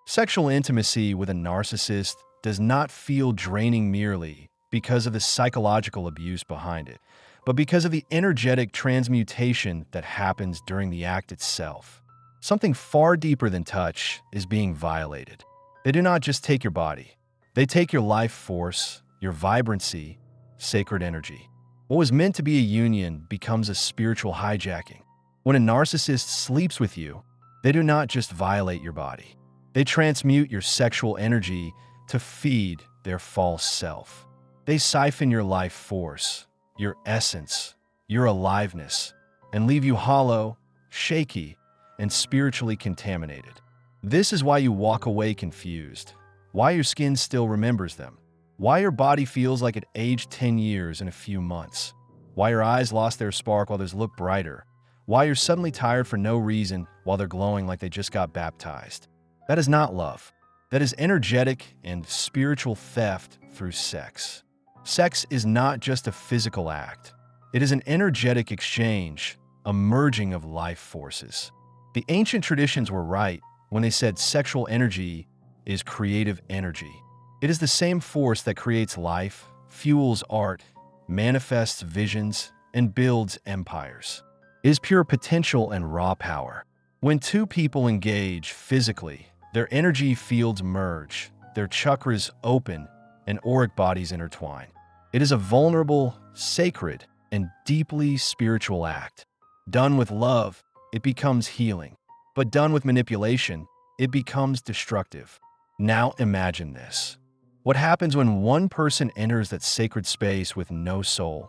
Sexual intimacy with a narcissist does not feel draining merely because of the psychological abuse behind it, but because of the energetic transmutation that happens during the act itself. Something far deeper than touch is being violated. They do not just take your body. They take your life force, your vibrancy, sacred energy. What was meant to be a union becomes a spiritual hijacking. When a narcissist sleeps with you, they do not just violate your body. They transmute your sexual energy to feed their false self. They siphon your life force, your essence, your aliveness, and leave you hollow, shaky, and spiritually contaminated. This is why you walk away confused, why your skin still remembers them, why your body feels like it aged 10 years in a few months, why your eyes lost their spark while theirs look brighter, why you're suddenly tired for no reason while they're glowing like they just got baptized. That is not love. That is energetic and spiritual theft through sex. Sex is not just a physical act. It is an energetic exchange, a merging of life forces. The ancient traditions were right when they said sexual energy is creative energy. It is the same force that creates life, fuels art, manifests visions, and builds empires. It is pure potential and raw power. When two people engage physically, their energy fields merge, their chakras open, and auric bodies intertwine. It is a vulnerable, sacred, and deeply spiritual act. Done with love, it becomes healing. But done with manipulation, it becomes destructive. Now imagine this. What happens when one person enters that sacred space with no soul,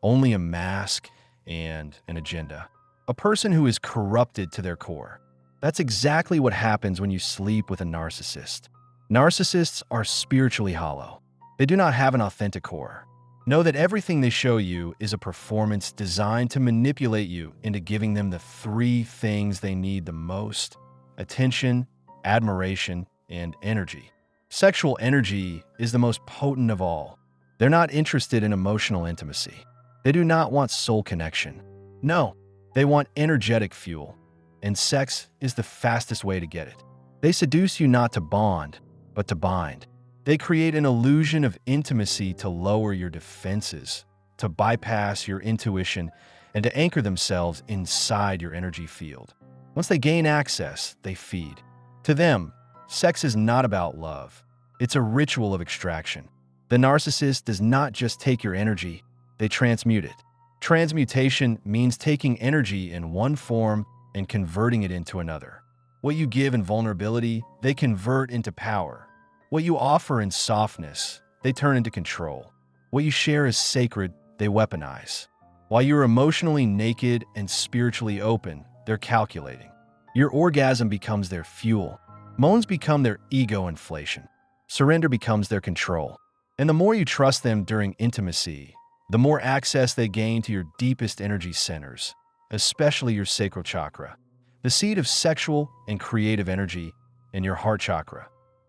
only a mask and an agenda? A person who is corrupted to their core. That's exactly what happens when you sleep with a narcissist. Narcissists are spiritually hollow. They do not have an authentic core. Know that everything they show you is a performance designed to manipulate you into giving them the three things they need the most: attention, admiration, and energy. Sexual energy is the most potent of all. They're not interested in emotional intimacy. They do not want soul connection. No, they want energetic fuel. And sex is the fastest way to get it. They seduce you not to bond, but to bind. They create an illusion of intimacy to lower your defenses, to bypass your intuition, and to anchor themselves inside your energy field. Once they gain access, they feed. To them, sex is not about love. It's a ritual of extraction. The narcissist does not just take your energy, they transmute it. Transmutation means taking energy in one form and converting it into another. What you give in vulnerability, they convert into power. What you offer in softness, they turn into control. What you share as sacred, they weaponize. While you're emotionally naked and spiritually open, they're calculating. Your orgasm becomes their fuel. Moans become their ego inflation. Surrender becomes their control. And the more you trust them during intimacy, the more access they gain to your deepest energy centers, especially your sacral chakra, the seat of sexual and creative energy, and your heart chakra,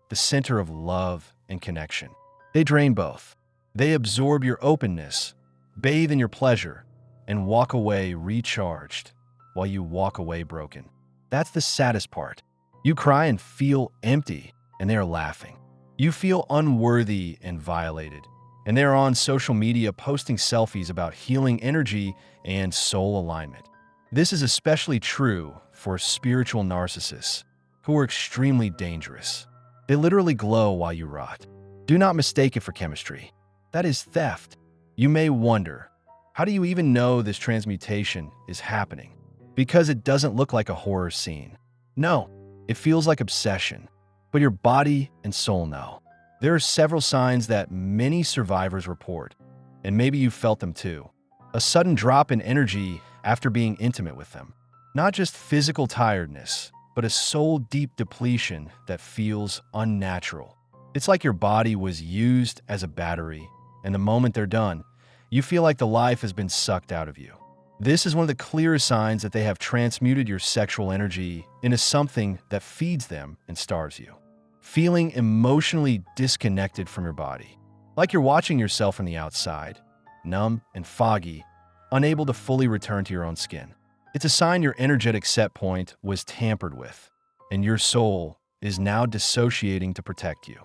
the center of love and connection. They drain both. They absorb your openness, bathe in your pleasure, and walk away recharged while you walk away broken. That's the saddest part. You cry and feel empty, and they are laughing. You feel unworthy and violated, and they are on social media posting selfies about healing energy and soul alignment. This is especially true for spiritual narcissists, who are extremely dangerous. They literally glow while you rot. Do not mistake it for chemistry. That is theft. You may wonder, how do you even know this transmutation is happening? Because it doesn't look like a horror scene. No, it feels like obsession. But your body and soul know. There are several signs that many survivors report, and maybe you felt them too. A sudden drop in energy after being intimate with them. Not just physical tiredness, but a soul-deep depletion that feels unnatural. It's like your body was used as a battery, and the moment they're done, you feel like the life has been sucked out of you. This is one of the clearest signs that they have transmuted your sexual energy into something that feeds them and starves you. Feeling emotionally disconnected from your body, like you're watching yourself from the outside, numb and foggy, unable to fully return to your own skin. It's a sign your energetic set point was tampered with, and your soul, is now dissociating to protect you.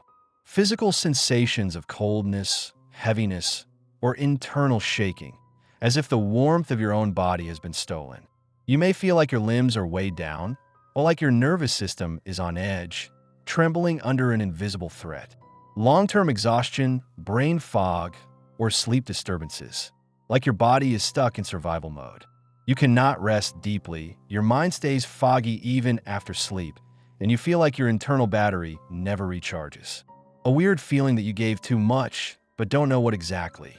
Physical sensations of coldness, heaviness, or internal shaking, as if the warmth of your own body has been stolen. You may feel like your limbs are weighed down, or like your nervous system is on edge, trembling under an invisible threat. Long-term exhaustion, brain fog, or sleep disturbances, like your body is stuck in survival mode. You cannot rest deeply, your mind stays foggy even after sleep, and you feel like your internal battery never recharges. A weird feeling that you gave too much, but don't know what exactly.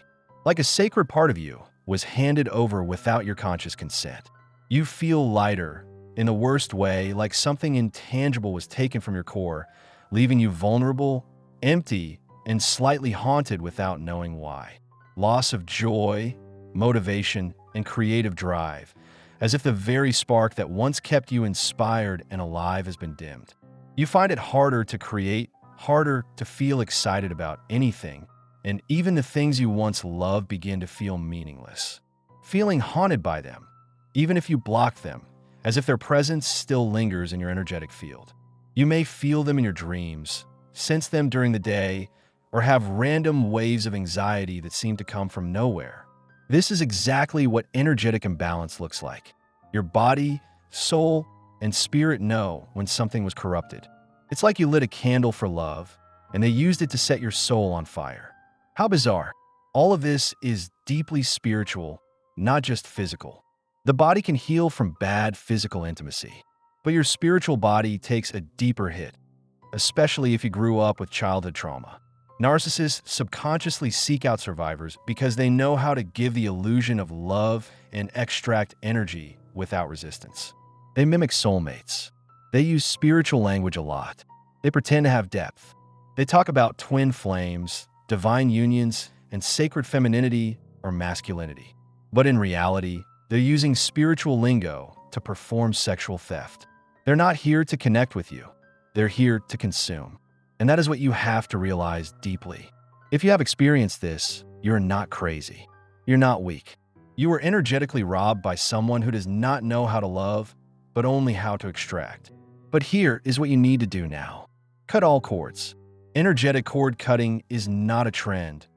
Like a sacred part of you was handed over without your conscious consent. You feel lighter, in the worst way, like something intangible was taken from your core, leaving you vulnerable, empty, and slightly haunted without knowing why. Loss of joy, motivation, and creative drive, as if the very spark that once kept you inspired and alive has been dimmed. You find it harder to create, harder to feel excited about anything, and even the things you once loved begin to feel meaningless. Feeling haunted by them, even if you block them, as if their presence still lingers in your energetic field. You may feel them in your dreams, sense them during the day, or have random waves of anxiety that seem to come from nowhere. This is exactly what energetic imbalance looks like. Your body, soul, and spirit know when something was corrupted. It's like you lit a candle for love, and they used it to set your soul on fire. How bizarre. All of this is deeply spiritual, not just physical. The body can heal from bad physical intimacy, but your spiritual body takes a deeper hit, especially if you grew up with childhood trauma. Narcissists subconsciously seek out survivors because they know how to give the illusion of love and extract energy without resistance. They mimic soulmates. They use spiritual language a lot. They pretend to have depth. They talk about twin flames, divine unions, and sacred femininity or masculinity. But in reality, they're using spiritual lingo to perform sexual theft. They're not here to connect with you. They're here to consume. And that is what you have to realize deeply. If you have experienced this, you're not crazy. You're not weak. You were energetically robbed by someone who does not know how to love, but only how to extract. But here is what you need to do now. Cut all cords. Energetic cord cutting is not a trend.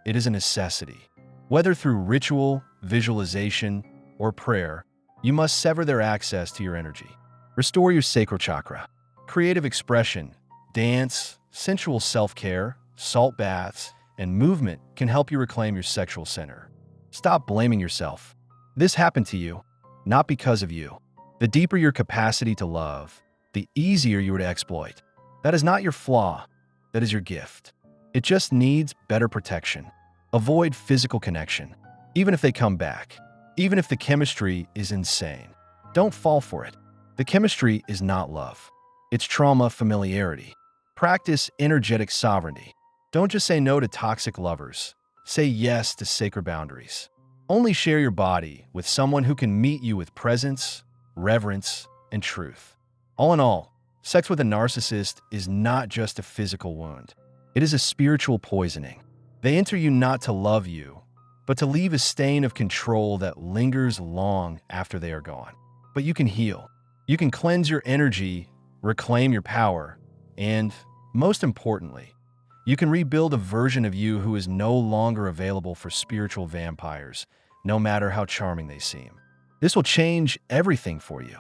It is a necessity. Whether through ritual, visualization, or prayer, you must sever their access to your energy. Restore your sacral chakra. Creative expression, dance, sensual self-care, salt baths, and movement can help you reclaim your sexual center. Stop blaming yourself. This happened to you, not because of you. The deeper your capacity to love, the easier you are to exploit. That is not your flaw. That is your gift. It just needs better protection. Avoid physical connection, even if they come back. Even if the chemistry is insane. Don't fall for it. The chemistry is not love. It's trauma familiarity. Practice energetic sovereignty. Don't just say no to toxic lovers. Say yes to sacred boundaries. Only share your body with someone who can meet you with presence, reverence, and truth. All in all, sex with a narcissist is not just a physical wound. It is a spiritual poisoning. They enter you not to love you, but to leave a stain of control that lingers long after they are gone. But you can heal. You can cleanse your energy, reclaim your power, and, most importantly, you can rebuild a version of you who is no longer available for spiritual vampires, no matter how charming they seem. This will change everything for you.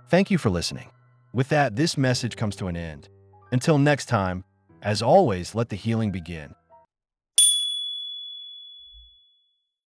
Thank you for listening. With that, this message comes to an end. Until next time, as always, let the healing begin.